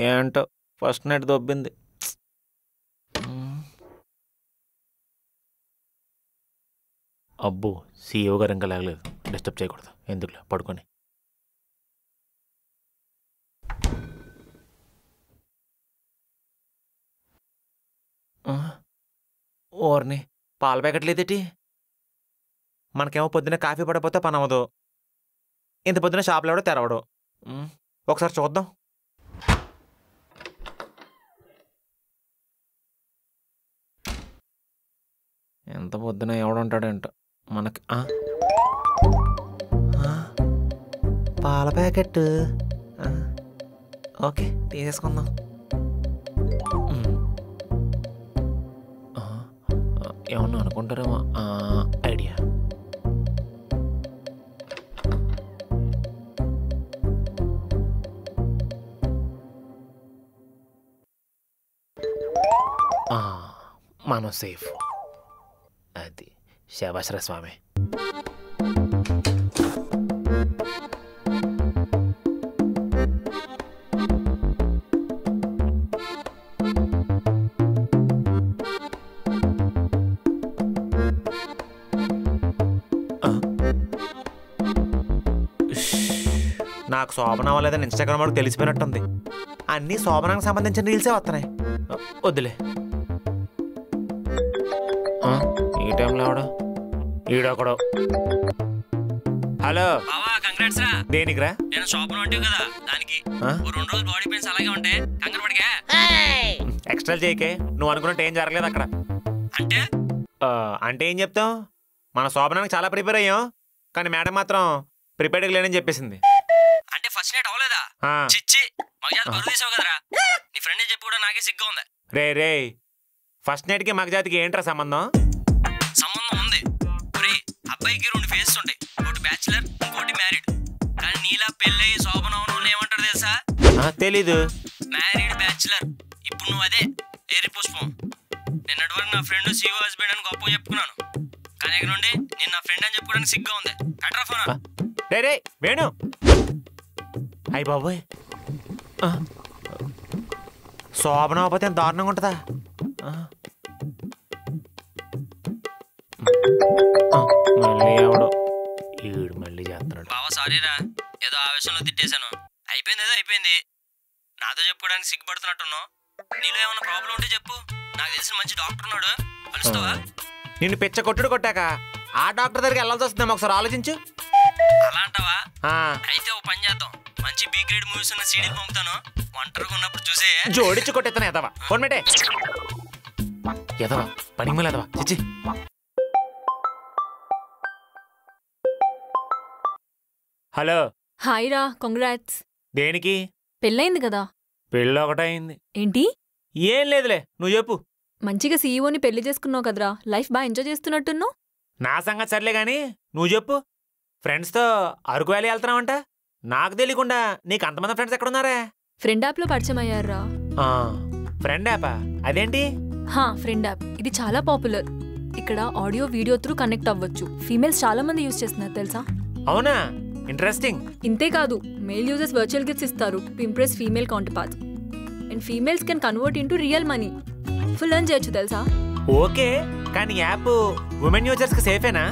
ఏంటో first night దొబ్బింది. అబ్బో CEO గారు ఇంకా లేగలేదు, డిస్టర్బ్ చేయకూడదు, ఎందుకులే పడుకొని. ఓర్ని పాల ప్యాకెట్ లేదేటి? మనకేమో పొద్దున్న కాఫీ పడకపోతే పని అవ్వదు, ఇంత పొద్దున్న షాప్లో ఎవడో తెరవడు. ఒకసారి చూద్దాం. ఎంత పొద్దున ఎవడుంటాడేంటో మనకి. పాల ప్యాకెట్ ఓకే తీసేసుకుందాం. ఏమన్నా అనుకుంటారేమో ఐడియా. మనం సేఫ్. అది శభాశ్ర స్వామి. నాకు శోభన అవ్వలేదని ఇన్స్టాగ్రామ్ వాడికి తెలిసిపోయినట్టుంది. అన్నీ శోభనానికి సంబంధించిన రీల్సే వస్తున్నాయి. వద్దులే. ఈ టైంలో ఎవడో ఈడొకడు. హలో దేనికిరా? నేను శోభన ఉంటావు కదా దానికి 2 రోజులు బాడీ పెయిన్స్ అలాగే ఉంటాయి, కంగారు పడిగా. ఎక్స్ట్రా చేయకే, నువ్వు అనుకున్నట్టు ఏం జరగలేదు అక్కడ. అంటే అంటే ఏం చెప్తావు? మన శోభనానికి చాలా ప్రిపేర్ అయ్యాం, కానీ మేడం మాత్రం ప్రిపేర్డ్గా లేనని చెప్పేసింది. అంటే ఫస్ట్ నైట్ అవ్వలేదా? చిచ్చి మగజాతి బరువు తీసావు కదరా. నీ ఫ్రెండ్ చెప్పి కూడా నాకే సిగ్గా ఉంది. రే ఫస్ట్ నైట్కి మగజాతికి ఏంట్రా సంబంధం? సంబంధం ఉంది. అబ్బాయికి 2 ఫేసెస్ ఉంటాయి, ఒకటి బ్యాచులర్ ఇంకోటి మ్యారీడ్. కానీ నీలా పెళ్ళి శోభన అవన ఏమంటారు తెలుసా? తెలీదు. Married bachelor. ఇప్పుడు నువ్వు అదే ఏరి పుష్పం. నిన్నటి వరకు నా ఫ్రెండ్ సీఓ హస్బెండ్ అని గొప్ప చెప్పుకున్నాను, కానీ ఇక్కడ నుండి నేను నా ఫ్రెండ్ అని చెప్పుకోవడానికి సిగ్గా ఉంది. కట్రా ఫోన్. రే వేణు. అయ్యి బాబోయ్, శోభన అవ్వకపోతే దారుణంగా ఉంటుందా? మళ్ళీ ఎవడు ఈడు మళ్ళీ చేస్తున్నాడు. బావా సారీరా, ఏదో ఆవేశంలో తిట్టేశాను. అయిపోయింది ఏదో అయిపోయింది. నాతో చెప్పుకోవడానికి సిగ్గుపడుతున్నట్టున్నావు. నీలో ఏమైనా ప్రాబ్లం ఉంటే చెప్పు, నాకు తెలిసిన మంచి డాక్టర్ ఉన్నాడు, కలుస్తావా? నిన్ను పిచ్చ కొట్టుడు కొట్టాక ఆ డాక్టర్ దగ్గరికి వెళ్ళాల్సి వస్తుందేమో, ఒకసారి ఆలోచించు. అలా అంటావా? అయితే ఓ పని చేద్దాం, మంచి బి గ్రేడ్ మూవీస్ ఉన్న సీడీలు పంపుతాను, ఒంటరిగా ఉన్నప్పుడు చూసే జోడించి కొట్టేస్తాను. ఎదవా ఫోన్ పెట్టే. ఎదవా పని మళ్ళీ ఎదవా చిచ్చి. హలో. హాయ్ రా, కంగ్రాట్స్. దేనికి? పెళ్ళయింది కదా. పెళ్ళి ఒకటయింది. ఏంటి? ఏం లేదులే, నువ్వు చెప్పు. మంచిగా సీఈఓని పెళ్లి చేసుకున్నావు కదరా, లైఫ్ బాగా ఎంజాయ్ చేస్తున్నట్టున్నావు. నా సంగతి సర్లే గాని నువ్వు చెప్పు. ఫ్రెండ్స్తో అరకు వ్యాలీ వెళ్తున్నావంట, నాకు తెలియకుండా నీకు అంతమంది ఫ్రెండ్స్ ఎక్కడున్నారా? ఫ్రెండ్ యాప్లో పరిచయం అయ్యారా. ఫ్రెండ్ యాపా? అదేంటి? ఫ్రెండ్ యాప్ ఇది చాలా పాపులర్. ఇక్కడ ఆడియో వీడియో త్రూ కనెక్ట్ అవ్వచ్చు. ఫీమేల్స్ చాలా మంది యూజ్ చేస్తున్నారు తెలుసా. అవునా, ఇంట్రెస్టింగ్. ఇంతేకాదు, మేల్ యూజర్స్ వర్చువల్ గిఫ్ట్స్ ఇస్తారు to impress female counterparts. And females can convert into real money. Full earn చేయొచ్చు తెలుసా. ఓకే, కానీ యాప్ ఉమెన్ యూజర్స్ కి సేఫేనా?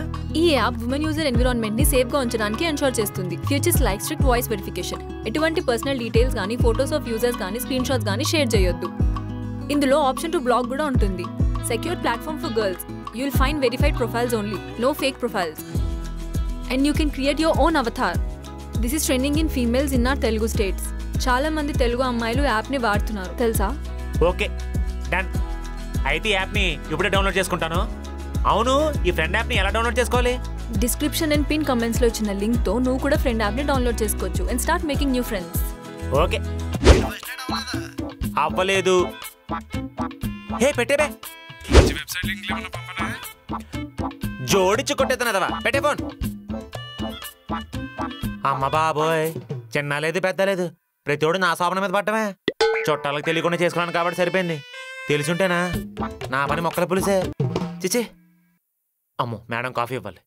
ఈ యాప్ ఉమెన్ యూజర్ ఎన్విరాన్మెంట్ ని సేఫ్ గా ఉంచడానికి ఎన్షూర్ చేస్తుంది. Features like strict voice verification, ఎటువంటి పర్సనల్ డీటెయిల్స్ గానీ, ఫోటోస్ ఆఫ్ యూజర్స్ గానీ, స్క్రీన్ షాట్స్ గానీ షేర్ చేయొద్దు. ఇందులో ఆప్షన్ టు బ్లాక్ కూడా ఉంటుంది. Secure platform for girls. You will find verified profiles only, no fake profiles. And you can create your own avatar. This is trending in females in our Telugu states. చాలా మంది తెలుగు అమ్మాయిలు app ని వాడుతున్నారు తెలుసా. Okay done. అయితే app ని ఇప్పుడే download చేసుకుంటాను. అవును, ఈ ఫ్రెండ్ యాప్ ని ఎలా డౌన్లోడ్ చేసుకోవాలి? డిస్క్రిప్షన్ అండ్ పిన్ కమెంట్స్ లో ఇచ్చిన లింక్ తో నువ్వు కూడా ఫ్రెండ్ యాప్ ని డౌన్లోడ్ చేసుకోవచ్చు and start making new friends. Okay. అవ్వలేదు. హే పెట్టేబే, జోడించి కొట్టేద్దనదవా, పెట్టే ఫోన్. అమ్మ బాబోయ్, చిన్న లేదు పెద్ద లేదు, ప్రతిోడు నా శోభన మీద పట్టమే. చుట్టాలకు తెలియకుండా చేసుకున్నాను కాబట్టి సరిపోయింది. తెలుసుంటేనా నా పని మొక్కల పులిసే. చిచి, అమ్మో మేడం కాఫీ ఇవ్వాలి.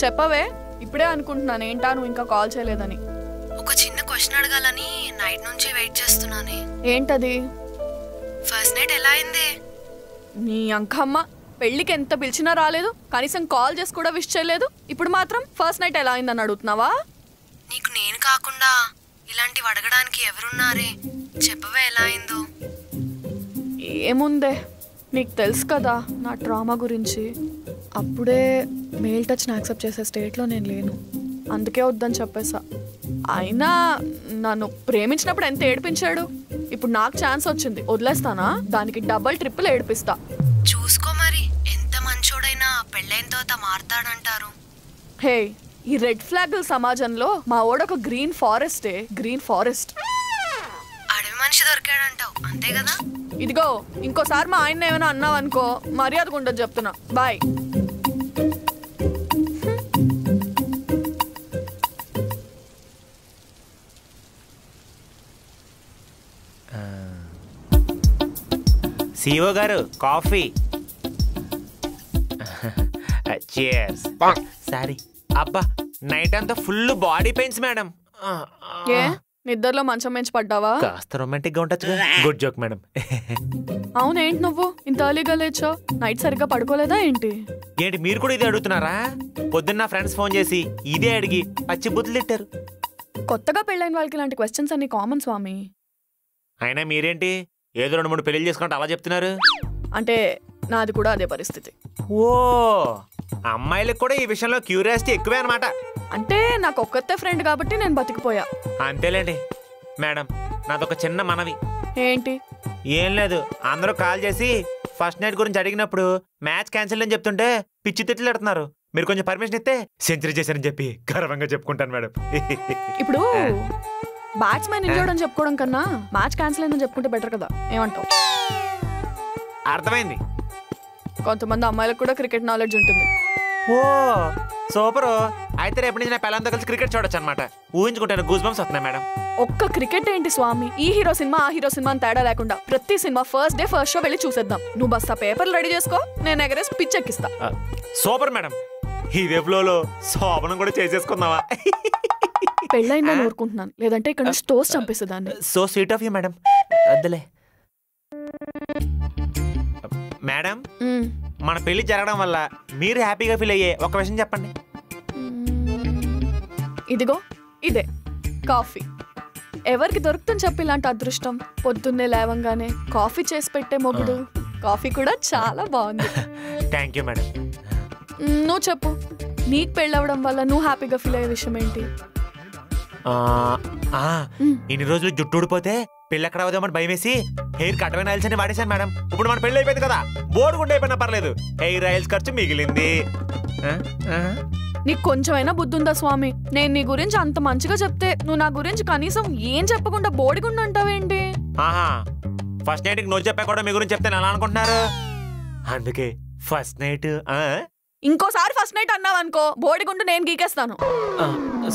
చెప్పవే. ఇప్పుడే అనుకుంటున్నాను ఏంటా నువ్వు ఇంకా కాల్ చేయలేదని. ఒక చిన్న క్వశ్చన్ అడగాలని నైట్ నుంచి వెయిట్ చేస్తున్నానే. ఏంటది? ఫస్ట్ నైట్ ఎలా అయింది? నీ అంకమ్మ పెళ్ళికి ఎంత పిలిచినా రాలేదు, కనీసం కాల్ చేసి కూడా విష్ చేయలేదు. ఇప్పుడు మాత్రం ఫస్ట్ నైట్ ఎలా అయిందని అడుగుతున్నావా? నీకు నేను కాకుండా ఇలాంటివి అడగడానికి ఎవరున్నారే? చెప్పవే ఎలా అయిందో. ఏముందే, నీకు తెలుసు కదా నా ట్రామా గురించి. అప్పుడే మెయిల్ టచ్ని యాక్సెప్ట్ చేసే స్టేట్లో నేను లేను, అందుకే వద్దని చెప్పేసా. అయినా నన్ను ప్రేమించినప్పుడు ఎంత ఏడిపించాడు. ఇప్పుడు నాకు ఛాన్స్ వచ్చింది, వదిలేస్తానా? దానికి డబల్ ట్రిపుల్ ఏడిపిస్తా. చూసుకో మరి, ఎంత మంచోడైనా పెళ్ళైన తర్వాత మారతాడంటారు. హే, ఈ రెడ్ ఫ్లాగ్ సమాజంలో మా ఓడొక గ్రీన్ ఫారెస్టే. Green forest. అడవి మనిషి దొరికాడంటావు అంతే కదా? ఇదిగో ఇంకోసారి మా ఆయన ఏమైనా అన్నావు అనుకో, మర్యాదగా ఉండదు చెప్తున్నా. బాయ్. సిఓ గారు కాఫీ. చియర్స్. సారీ అబ్బా, నైట్ అంతా ఫుల్ బాడీ పెయిన్స్ మేడం. ఏ నిద్రలో మంచం మంచి పడ్డావా? కాస్త రొమాంటిక్ గా ఉండొచ్చు. Good joke madam. అవునేంటి నువ్వు ఇంత ఎర్లీగా లేచావు? నైట్ సరిగ్గా పడుకోలేదా ఏంటి? ఏంటి మీరు కూడా ఇదే అడుగుతున్నారా? పొద్దున్న నా ఫ్రెండ్స్ ఫోన్ చేసి ఇదే అడిగి పచ్చి బుద్ధులు తిట్టారు. కొత్తగా పెళ్ళైన వాళ్ళకి ఇలాంటి క్వశ్చన్స్ అన్ని కామన్ స్వామి. అయినా మీరేంటి ఏదో 2-3 పెళ్లి చేసుకుంటే అలా చెప్తున్నారు? అంటే నాది కూడా అదే పరిస్థితి. ఓ, అమ్మాయిలకు కూడా ఈ విషయంలో క్యూరియాసిటీ ఎక్కువే అనమాట. అంటే నాకు ఒక్కతే ఫ్రెండ్ కాబట్టి నేను బతికిపోయా. అంతేలేండి మేడం. నాదొక చిన్న మనవి. ఏంటి? ఏం లేదు, అందరూ కాల్ చేసి ఫస్ట్ నైట్ గురించి అడిగినప్పుడు మ్యాచ్ క్యాన్సిల్ అని చెప్తుంటే పిచ్చి తిట్లు పెడుతున్నారు. మీరు కొంచెం పర్మిషన్ ఇస్తే సెంచరీ చేశారని చెప్పి గర్వంగా చెప్పుకుంటాను మేడం. ఇప్పుడు బ్యాట్స్మెన్ ఇంజర్డ్ అని చెప్పుకోవడం కన్నా మ్యాచ్ క్యాన్సిల్ అయిందని చెప్పుకుంటే బెటర్ కదా, ఏమంటావు? అర్థమైంది. కొంతమంది అమ్మాయిలకు కూడా క్రికెట్ నాలెడ్జ్ ఉంటుంది. ఓ సూపర్. అయితే రేపు నుంచి నా పిల్లలతో కలిసి క్రికెట్ చూడొచ్చు అనమాట. ఊహించుకుంటాను గూస్ బంప్స్ వస్తున్నాయి మేడం. ఒక్క క్రికెట్ ఏంటి స్వామి, ఈ హీరో సినిమా ఆ హీరో సినిమా అని తేడా లేకుండా ప్రతి cinema first day first show వెళ్ళి చూసేద్దాం. నువ్వు బస్ ఆ పేపర్లు రెడీ చేసుకో, నేను ఎగరేసి పిచ్ ఎక్కిస్తా. Super madam. ఇదే ఫ్లోలో శోభనం కూడా చేసేసుకుందామా? పెళ్ళైందని ఊరుకుంటున్నాను, లేదంటే ఇక్కడ నుంచి తోసి చంపేసేదాన్ని. So sweet of you madam. వద్దులే మేడం. మన పెళ్లి జరగడం వల్ల మీరు హ్యాపీగా ఫీల్ అయ్యే ఒక విషయం చెప్పండి. ఇదిగో ఇదే కాఫీ. ఎవరికి దొరుకుతుంది చెప్పి ఇలాంటి అదృష్టం? పొద్దున్నే లేవంగానే కాఫీ చేసి పెట్టే మొగుడు. కాఫీ కూడా చాలా బాగుంది. Thank you madam. నువ్వు చెప్పు, నీకు పెళ్ళవడం వల్ల నువ్వు హ్యాపీగా ఫీల్ అయ్యే విషయం ఏంటి? ఇన్ని రోజులు జుట్టు ఊడిపోతే పెళ్ళి ఎక్కడ అవుదామని భయం వేసి హెయిర్ కటమైన ఆయిల్స్ అని వాడేశాను మేడం. ఇప్పుడు మన పెళ్ళి అయిపోయింది కదా, బోర్డుగుండా అయిపోయినా పర్లేదు, హెయిర్ ఆయిల్స్ ఖర్చు మిగిలింది. నీకు కొంచెమైనా బుద్ధి ఉందా స్వామి? నేను నీ గురించి అంత మంచిగా చెప్తే నువ్వు నా గురించి కనీసం ఏం చెప్పకుండా బోడిగుండా అంటావేంటి? ఆహా, ఫస్ట్ నైట్ నో చెప్పా కూడా మీ గురించి చెప్తే ఎలా అనుకుంటున్నారు? అందుకే ఫస్ట్ నైట్. ఇంకోసారి ఫస్ట్ నైట్ అన్నావు అనుకో, బోడిగుండు నేను గీకేస్తాను.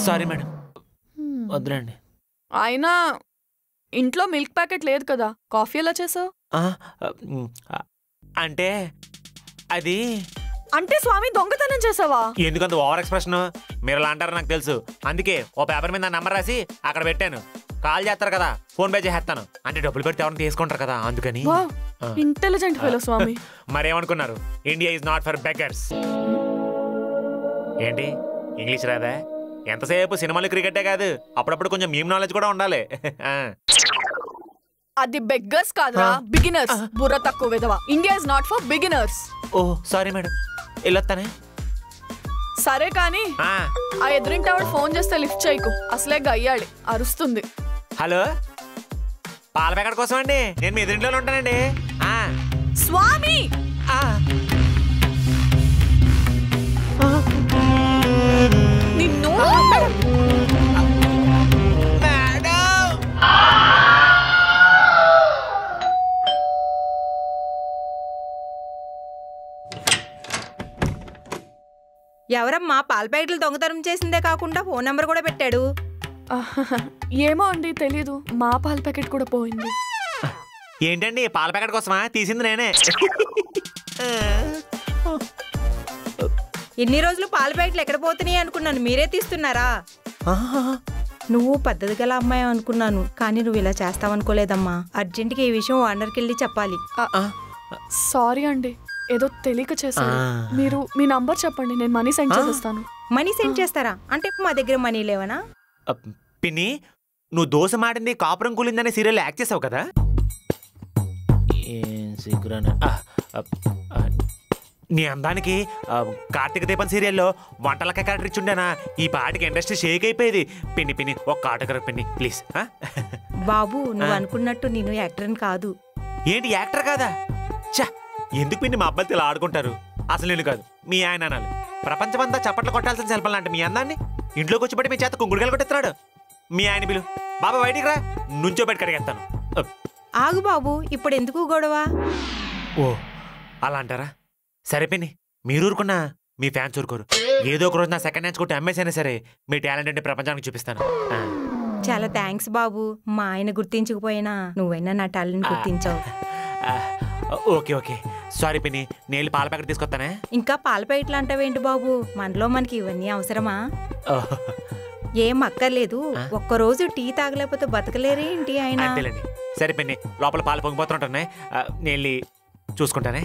Sorry madam, వద్దులండి. అయినా ఇంట్లో మిల్క్ ప్యాకెట్ లేదు కదా, కాఫీ ఎలా చేసావు? అంటే అది అంటే స్వామి దొంగతనం చేసావా? ఎందుకంత ఓవర్ ఎక్స్ప్రెషన్? మీరు ఎలా అంటారో నాకు తెలుసు, అందుకే ఓ పేపర్ మీద నంబర్ రాసి అక్కడ పెట్టాను. కాల్ చేస్తారు కదా, ఫోన్ పే చేస్తాను. అంటే డబ్బులు పెడితే ఎవరైనా తీసుకుంటారు కదా, అందుకని. Intelligent fellow swami. మరేమనుకున్నారు? India is not for beggars. ఏంటి ఇంగ్లీష్ రాదా? ఎంతసేపు సినిమాలు క్రికెటే కాదు, అప్పుడప్పుడు కొంచెం మీమ్ నాలెడ్జ్ కూడా ఉండాలి. అది బెగ్గర్స్ కాదురా, బిగినర్స్. బుర్ర తక్కువ విధవా. India is not for beginners. Oh sorry madam, వెళ్ళొస్తానే. సరే కానీ ఆ ఎదురింటి ఆవిడ ఫోన్ చేస్తే లిఫ్ట్ చేయకు, అసలే గయ్యాలి, అరుస్తుంది. హలో, పాల ప్యాకెట్ కోసం అండి, నేను మీ ఎదురింట్లోనే ఉంటానండి. స్వామి నిన్ను ఎవరమ్మా పాల ప్యాకెట్లు దొంగతనం చేసిందే కాకుండా ఫోన్ నెంబర్ కూడా పెట్టాడు? ఏమో అండి తెలీదు, మా పాల ప్యాకెట్ కూడా పోయింది. ఏంటండి పాల ప్యాకెట్ కోసమా? తీసింది నేనే. ఇన్ని రోజులు పాల ప్యాకెట్లు ఎక్కడ పోతున్నాయి అనుకున్నాను, మీరే తీస్తున్నారా? నువ్వు పద్ధతి గల అమ్మాయి అనుకున్నాను, కానీ నువ్వు ఇలా చేస్తావనుకోలేదమ్మా. అర్జెంట్గా ఈ విషయం ఓనర్కి వెళ్ళి చెప్పాలి. సారీ అండి, ఏదో తెలియక చేశాను. మీరు మీ నంబర్ చెప్పండి, నేను మనీ సెండ్ చేస్తాను. మనీ సెండ్ చేస్తారా? అంటే మా దగ్గర మనీ లేవనా? పిన్ని, నువ్వు దోశ మాడింది కాపురం కూలిందనే సీరియల్ యాక్ట్ చేసావు కదా? నీ అందానికి కార్తీక దీపం సీరియల్లో వంటలక్క క్యారెక్టర్ ఇచ్చుండేనా ఈ పాటికి ఇండస్ట్రీ షేక్ అయిపోయేది. పిన్ని పిన్ని ఒక్క ఆటోగ్రాఫ్ పిన్ని ప్లీజ్. బాబు, నువ్వు అనుకున్నట్టు నేను యాక్టర్ని కాదు. ఏంటి యాక్టర్ కాదా? చా, ఎందుకు పిన్ని మా అబ్బాయిలు ఇలా ఆడుకుంటారు? అసలు నేను కాదు, మీ ఆయన అనాలి. ప్రపంచమంతా చప్పట్లు కొట్టాల్సిన శిల్పం లాంటి మీ అందాన్ని ఇంట్లోకి వచ్చి పట్టి మీ చేత కుంగుడుగాలు కొట్టేస్తున్నాడు. మీ ఆయన పిలు, బాబా బయటికి రా, నుంచో బయట కడిగేస్తాను. ఆగు బాబు, ఇప్పుడు ఎందుకు గొడవ? ఓ అలా అంటారా? సరే పిన్ని, మీరు ఊరుకున్నా మీ ఫ్యాన్స్ ఊరుకోరు. ఏదో ఒక రోజు నా సెకండ్ హ్యాండ్స్ కొట్టి అమ్మేసైనా సరే మీ టాలెంట్ అంటే ప్రపంచానికి చూపిస్తాను. చాలా థ్యాంక్స్ బాబు. మా ఆయన గుర్తించకపోయినా నువ్వైనా నా టాలెంట్ గుర్తించావు. ఓకే ఓకే, సారీ పిన్ని, నేను పాల ప్యాకెట్ తీసుకొస్తానే. ఇంకా పాల ప్యాకెట్లు అంటావేంటి బాబు? మనలో మనకి ఇవన్నీ అవసరమా? ఏం అక్కర్లేదు. ఒక్కరోజు టీ తాగలేకపోతే బతకలేరేంటి ఆయన? అంతేలేండి. సరే పిన్ని, లోపల పాలు పొంగిపోతుంటున్నాయి, నేను చూసుకుంటానే.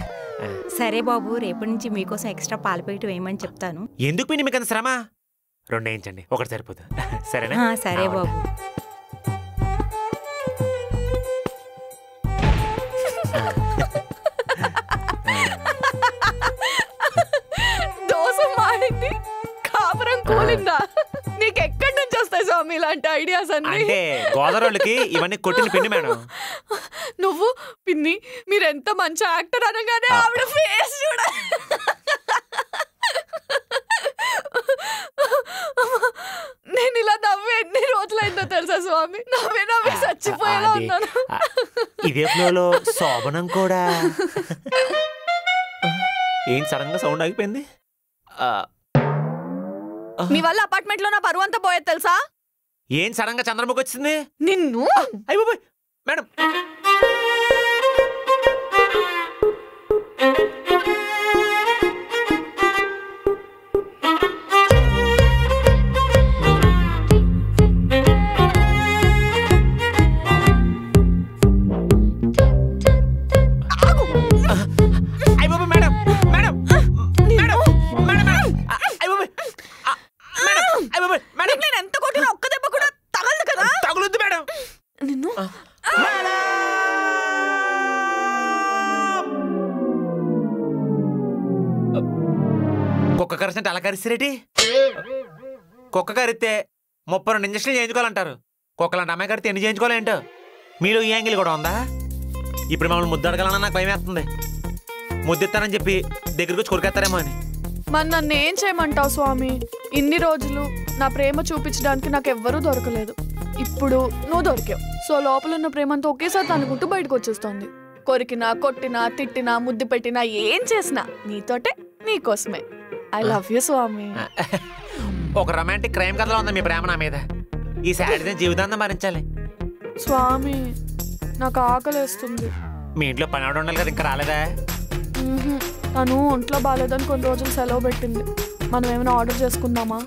సరే బాబు, రేపటి నుంచి మీకోసం ఎక్స్ట్రా పాల ప్యాకెట్ వేయమని చెప్తాను. ఎందుకు పిన్ని మీకు అంత శ్రమ? 2 వేయించండి, ఒకటి సరిపోతుంది. సరేనా? సరే బాబు. దోశ మాడింది కాపురం కూలిందా? నీకెక్కడి నుంచి వస్తాయి స్వామి ఇలాంటి ఐడియాస్ అన్ని? అంటే గోదావరికి ఇవన్నీ కొట్టిన పిండి మేడం. నువ్వు పిన్ని మీరెంత మంచి యాక్టర్ అనగానే ఆవిడ ఫేస్ చూడ. నేను ఇలా నవ్వి ఎన్ని రోజులైందో తెలుసా స్వామి? నవ్వి నవ్వి చచ్చిపోయేలా ఉన్నాను. ఇదే ఫ్లోలో శోభనం కూడా. ఏం సడన్ గా సౌండ్ ఆగిపోయింది? నీ వల్ల అపార్ట్మెంట్ లో నా పరువు అంతా పోయేది తెలుసా? ఏం సడన్ గా చంద్రముఖి వచ్చింది? నిన్ను అయ్యో మేడం. కుక్క కరిచినట్టు అలా కరిస్తారేటి? కుక్క కరిస్తే 32 ఇంజక్షన్లు చేయించుకోవాలంటారు. కుక్కలాంటి అమ్మాయి కరిస్తే ఎన్ని చేయించుకోవాలేంటో? మీలో ఈ యాంగిల్ కూడా ఉందా? ఇప్పుడు మమ్మల్ని ముద్దు అడగాలన్నా నాకు భయం వేస్తుంది. ముద్దిస్తానని చెప్పి దగ్గరికి వచ్చి కొరికేస్తారేమో అని. మరి నన్ను ఏం చేయమంటావు స్వామి? ఇన్ని రోజులు నా ప్రేమ చూపించడానికి నాకు ఎవ్వరూ దొరకలేదు. ఇప్పుడు నువ్వు దొరికావు. సో లోపల ఉన్న ప్రేమంతా ఒకేసారి తనుకుంటూ బయటకు వచ్చేస్తోంది. కొరికినా, కొట్టినా, తిట్టినా, ముద్దు పెట్టినా, ఏం చేసినా నీతోటే, నీకోసమే. ఐ లవ్ యూ స్వామి. ఒక రొమాంటిక్ క్రైమ్ కథలో ఉంది మీ ప్రేమ నా మీద. ఈ శాడిజం జీవితాంతం భరించాలి. స్వామి, నాకు ఆకలేస్తుంది. మీ ఇంట్లో పని ఆవిడ ఉండాలి కదా, ఇంకా రాలేదా? తను ఒంట్లో బాగాలేదని కొన్ని రోజులు సెలవు పెట్టింది. మనం ఏమైనా ఆర్డర్ చేసుకుందామా?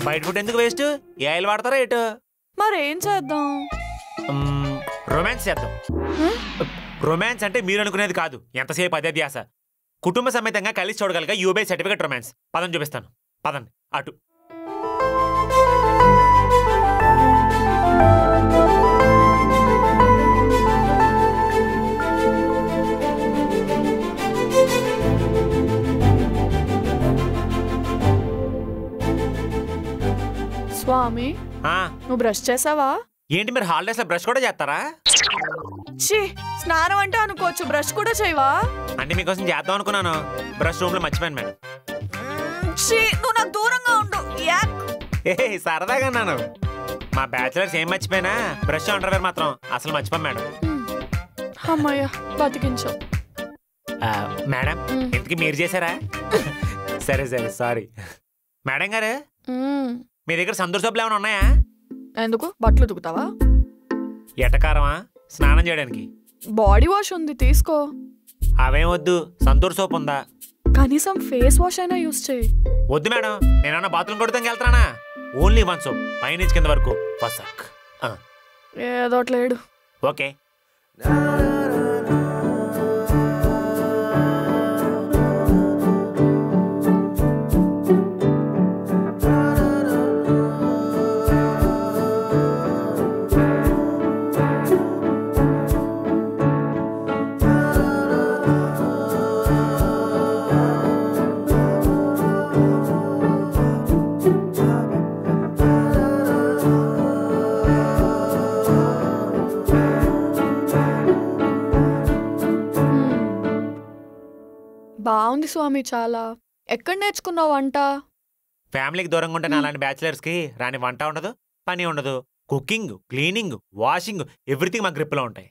బయట ఫుడ్ ఎందుకు వేస్ట్? ఏ ఆయిల్ వాడతారా ఎటు? మరేం చేద్దాం? రొమాన్స్ చేద్దాం. రొమాన్స్ అంటే మీరు అనుకునేది కాదు, ఎంతసేపు అదే ధ్యాస. కుటుంబ సమేతంగా కలిసి చూడగలిగా యూబై సర్టిఫికేట్ రొమాన్స్. పదం చూపిస్తాను, పదండి అటు. స్వామి, నువ్వు బ్రష్ చేసావా? ఏంటి మీరు హాలిడేస్ లో బ్రష్ కూడా చేస్తారా? స్నానం అంటే అనుకోవచ్చు, బ్రష్ కూడా చేయవా? అంటే మీకోసం చేద్దాం అనుకున్నాను, బ్రష్ రూమ్ లో మర్చిపోయాను మేడం. నువ్వు నాకు దూరంగా ఉండు. సరదాగా అన్నాను. మా బ్యాచిలర్స్ ఏం మర్చిపోయినా బ్రష్ అండర్వేర్ మాత్రం అసలు మర్చిపోయాం మేడం. అమ్మయ్య, బతికించావు. మేడం, ఇంతకీ మీరు చేశారా? సరే సరే, సారీ. మేడం గారు, మీ దగ్గర సంతూర్ సబ్బులు ఏమైనా ఉన్నాయా? ఎందుకు, బట్టలు ఉతుకుతావా? ఎటకారమా? స్నానం చేయడానికి బాడీ వాష్ ఉంది, తీసుకో. అవేం వద్దు, సంతూర్ సోప్ ఉందా? కనీసం ఫేస్ వాష్ అయినా యూస్ చేయి. వద్దు మేడం, నేనన్నా బాత్రూమ్ కొడతానికి వెళ్తానా? ఓన్లీ వన్ సోప్, పైనుంచి కింద వరకు ఫసక్. ఏదోట్లేడు. ఓకే. బాగుంది స్వామి చాలా. ఎక్కడ నేర్చుకున్నావు వంట? ఫ్యామిలీకి దూరంగా ఉంటే అలాంటి బ్యాచిలర్స్కి రాని వంట ఉండదు, పని ఉండదు. కుకింగ్, క్లీనింగ్, వాషింగ్ ఎవ్రీథింగ్ మా గ్రిప్లో ఉంటాయి.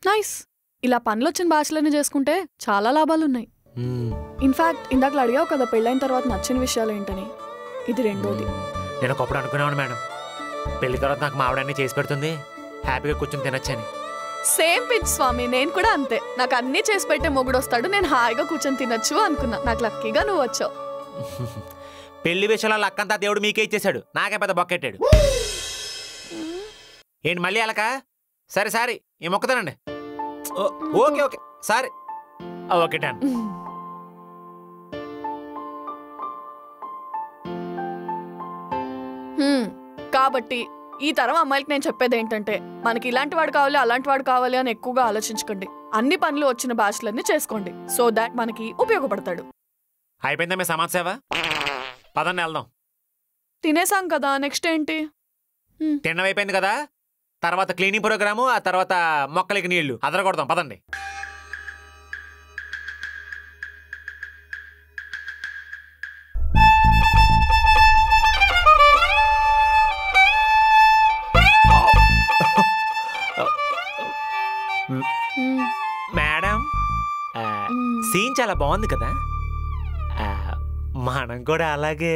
నైస్. ఇలా పనులు వచ్చిన బ్యాచులర్ని చేసుకుంటే చాలా లాభాలున్నాయి. ఇన్ఫాక్ట్ ఇందాక అడిగావు కదా పెళ్ళైన తర్వాత నచ్చిన విషయాలు ఏంటని, ఇది రెండోది. నేను ఒకప్పుడు అనుకునేవాడు మేడం, పెళ్లి తర్వాత నాకు మా ఆవిడన్నీ చేసి పెడుతుంది, హ్యాపీగా కూర్చొని తినొచ్చని. సేమ్ పిచ్ స్వామి, నేను కూడా అంతే. నాకు అన్నీ చేసి పెట్టే మొగుడు వస్తాడు, నేను హాయిగా కూర్చొని తినొచ్చు అనుకున్నా. నాకు లక్కీగా నువ్వు వచ్చావు. పెళ్లి విషయంలో లక్కంతా దేవుడు మీకే ఇచ్చేశాడు, నాకే పెద్ద బొక్కెట్టాడు. ఏంటి మళ్ళీ అలక? సరే సారీ, ఈ మొక్క తినండి. Okay okay sorry. Okay done. కాబట్టి ఈ తరం అమ్మాయిలకి నేను చెప్పేది ఏంటంటే, మనకి ఇలాంటి వాడు కావాలి అలాంటి వాడు కావాలి అని ఎక్కువగా ఆలోచించకండి. అన్ని పనులు వచ్చిన బ్యాచులర్ని చేసుకోండి, సో దాట్ మనకి ఉపయోగపడతాడు. అయిపోయిందా మీ సమాజ్ సేవ? పదండి వెళ్దాం. తినేసాం కదా, నెక్స్ట్ ఏంటి? తినడం అయిపోయింది కదా, తర్వాత క్లీనింగ్ ప్రోగ్రాము, ఆ తర్వాత మొక్కలకి నీళ్లు అదరగొడదాం. పదండి. మేడం, సీన్ చాలా బాగుంది కదా, మనం కూడా అలాగే.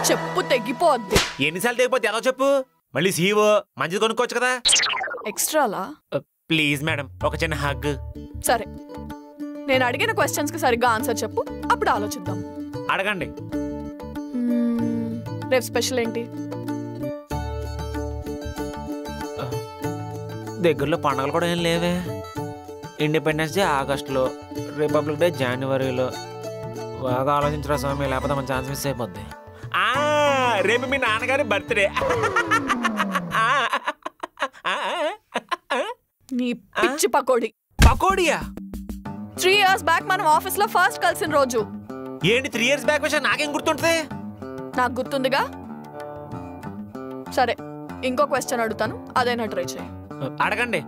చెప్పు తెగిపోద్ది. ఎన్నిసార్లు తెగిపోద్ది ఎలా చెప్పు? మళ్ళీ సీవో మంచిది కొనుక్కోవచ్చు కదా. ఎక్స్ట్రాలా? ప్లీజ్ మేడం, ఒక చిన్న హగ్. సరే, నేను అడిగిన క్వశ్చన్స్ కి సరిగ్గా ఆన్సర్ చెప్పు, అప్పుడు ఆలోచిద్దాం. అడగండి. రేపు స్పెషల్ ఏంటి? దగ్గరలో పండుగలు కూడా ఏం లేవే. ఇండిపెండెన్స్ డే ఆగస్టులో, రిపబ్లిక్ డే జనవరిలో. బాగా ఆలోచించరా స్వామి, లేకపోతే మన ఛాన్స్ మిస్ అయిపోద్ది. రేపు మీ నాన్నగారి బర్త్డే. నీ పిచ్చి పకోడీ. పకోడియా? 3 years బ్యాక్ మనం ఆఫీస్ లో ఫస్ట్ కలిసిన రోజు. ఏంటి 3 years బ్యాక్ విషయం నాకేం గుర్తుంటుంది? నాకు గుర్తుందిగా. సరే, ఇంకో క్వశ్చన్ అడుగుతాను, అదైనా ట్రై చేయి. అడగండి.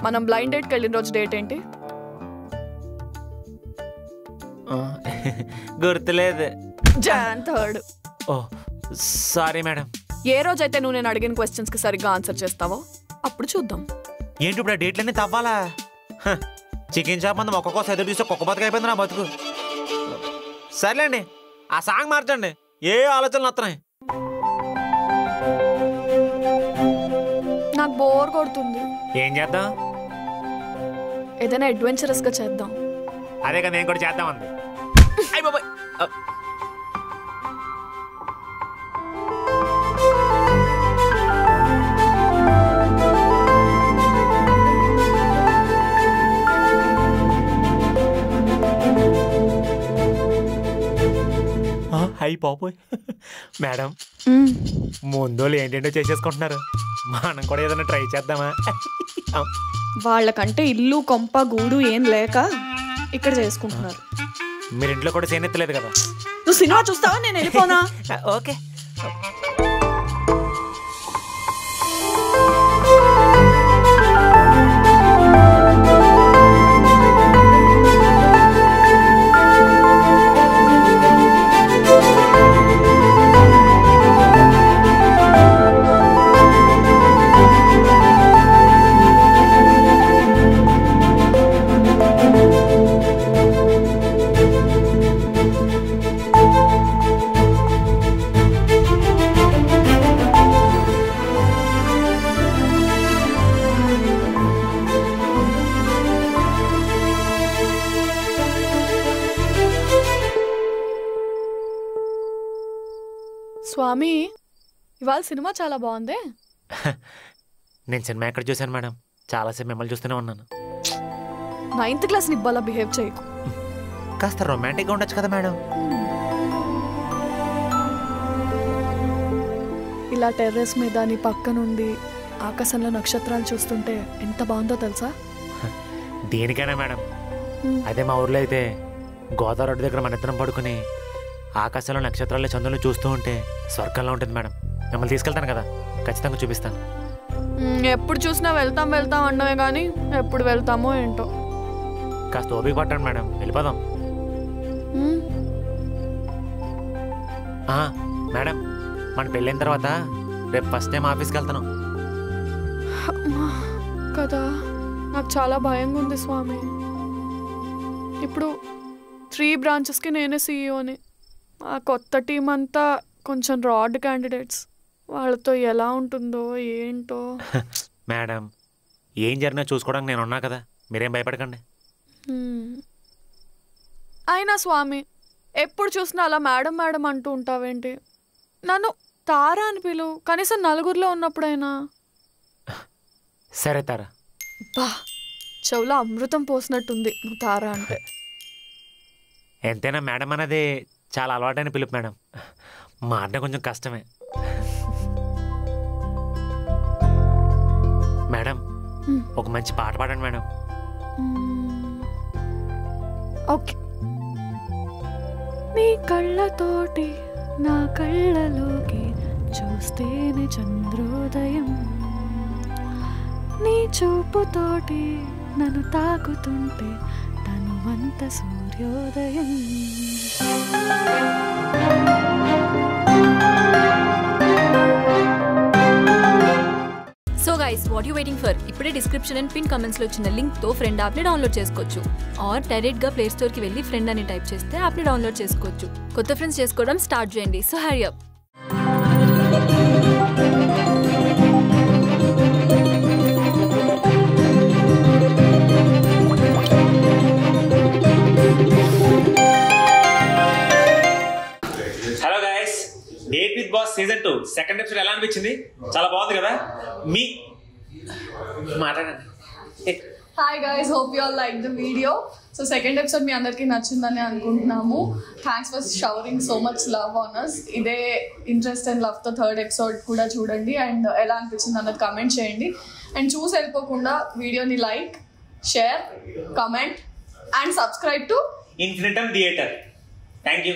మనం బ్లైండ్ డేట్కి వెళ్ళిన రోజు డేట్ ఏంటి? గుర్తులేదు. Jan 3rd. ఓ సారీ మేడం. ఏ రోజైతే నువ్వు నేను అడిగిన క్వశ్చన్స్ కి సరిగ్గా ఆన్సర్ చేస్తావో అప్పుడు చూద్దాం. ఏంటి ఇప్పుడు ఆ డేట్లన్నీ తవ్వాలా? చికెన్ షాప్ మంది ఒక్కొక్క ఎదురు చూస్తే కుక్క బతుకు అయిపోయింది నా బతుకు. సర్లేండి, ఆ సాంగ్ మార్చండి, ఏ ఆలోచనలు వస్తున్నాయి. నాకు బోర్ కొడుతుంది. ఏం చేద్దాం? ఏదైనా అడ్వెంచరస్ గా చేద్దాం. అదే కదా నేను కూడా చేద్దాం అంది. అయ్ బాబాయ్. అయ్యి పాపోయ్. మేడం, ముందోళ్ళు ఏంటంటో చేసేసుకుంటున్నారు, మనం కూడా ఏదైనా ట్రై చేద్దామా? వాళ్ళకంటే ఇల్లు కొంప గూడు ఏం లేక ఇక్కడ చేసుకుంటున్నారు. మీరు ఇంట్లో కూడా చేయనెత్తలేదు కదా. నువ్వు సినిమా చూస్తావా, నేను వెళ్ళిపోనా? ఓకే. స్వామి ఇవాళ సినిమా చాలా బాగుంది. నేను సినిమా ఎక్కడ చూశాను మేడం, చాలాసేపు మిమ్మల్ని చూస్తూనే ఉన్నాను. 9th క్లాస్ నిబ్బాలా బిహేవ్ చేయకు. కాస్త రొమాంటిక్గా ఉండొచ్చు కదా మేడం. ఇలా టెర్రస్ మీద నీ పక్క నుండి ఆకాశంలో నక్షత్రాలు చూస్తుంటే ఎంత బాగుందో తెలుసా? దేనికైనా మేడం. అదే మా ఊర్లో అయితే గోదావరి రోడ్డు దగ్గర మన ఇద్దరం పడుకుని ఆకాశంలో నక్షత్రాల చంద్రులు చూస్తూ ఉంటే స్వర్గంలో ఉంటుంది మేడం. మిమ్మల్ని తీసుకెళ్తాను కదా, ఖచ్చితంగా చూపిస్తాను. ఎప్పుడు చూసినా వెళ్తాం వెళ్తాం అన్నవే కానీ ఎప్పుడు వెళ్తామో ఏంటో. కాస్త ఓపిక పట్టండి మేడం, వెళ్ళిపోదాం. మేడం, మన పెళ్ళైన తర్వాత రేపు ఫస్ట్ టైం ఆఫీస్కి వెళ్తాను కదా. నాకు చాలా భయంగా ఉంది స్వామి. ఇప్పుడు 3 బ్రాంచెస్కి నేనే సీఈఓని. ఆ కొత్త టీం అంతా కొంచెం రాడ్ క్యాండిడేట్స్. వాళ్ళతో ఎలా ఉంటుందో ఏంటో. మేడం, ఏం జరిగినా చూసుకోవడానికి నేను ఉన్నా కదా, మీరేం భయపడకండి. అయినా స్వామి ఎప్పుడు చూసినా అలా మేడం మేడం అంటూ ఉంటావేంటి? నన్ను తారా అని పిలువు, కనీసం నలుగురిలో ఉన్నప్పుడైనా. సరే తారా. బా, చెవులో అమృతం పోసినట్టుంది నువ్వు తారా అంటే. ఎంతైనా మేడం అనేది చాలా అలవాటైన పిలుపు మేడం, మాట కొంచెం కష్టమే. మేడం, ఒక మంచి పాట పాడండి మేడం. ఓకే. నీ కళ్ళతోటి నా కళ్ళలోకి చూస్తేనే చంద్రోదయం, నీ చూపుతోటి నన్ను తాకుతుంటే తనువంత సూర్యోదయం. So guys, what you waiting for? ఇప్పుడే డిస్క్రిప్షన్ అండ్ పిన్ కమెంట్స్ లో వచ్చిన లింక్ తో ఫ్రెండ్ యాప్ ని డౌన్లోడ్ చేసుకోవచ్చు. ఆర్ డైరెక్ట్ గా ప్లే స్టోర్ కి వెళ్ళి ఫ్రెండ్ అని టైప్ చేస్తే యాప్ ని డౌన్లోడ్ చేసుకోవచ్చు. కొత్త ఫ్రెండ్స్ చేసుకోవడం స్టార్ట్ చేయండి. So hurry up. Hello guys, date with boss season 2 second episode ఎలా అనిపించింది? చాలా బాగుంది కదా. మీ మాట్లాడండి. Hi guys, hope you all like the video. So second episode మీ అందరికీ నచ్చిందని అనుకుంటున్నాము. Thanks for showering so much love on us. ఇదే ఇంట్రెస్ట్ అండ్ లవ్తో థర్డ్ ఎపిసోడ్ కూడా చూడండి అండ్ ఎలా అనిపించింది అన్నది కమెంట్ చేయండి. అండ్ చూసి వెళ్ళిపోకుండా వీడియోని like, share, comment and subscribe to Infinitum theatre. Thank you.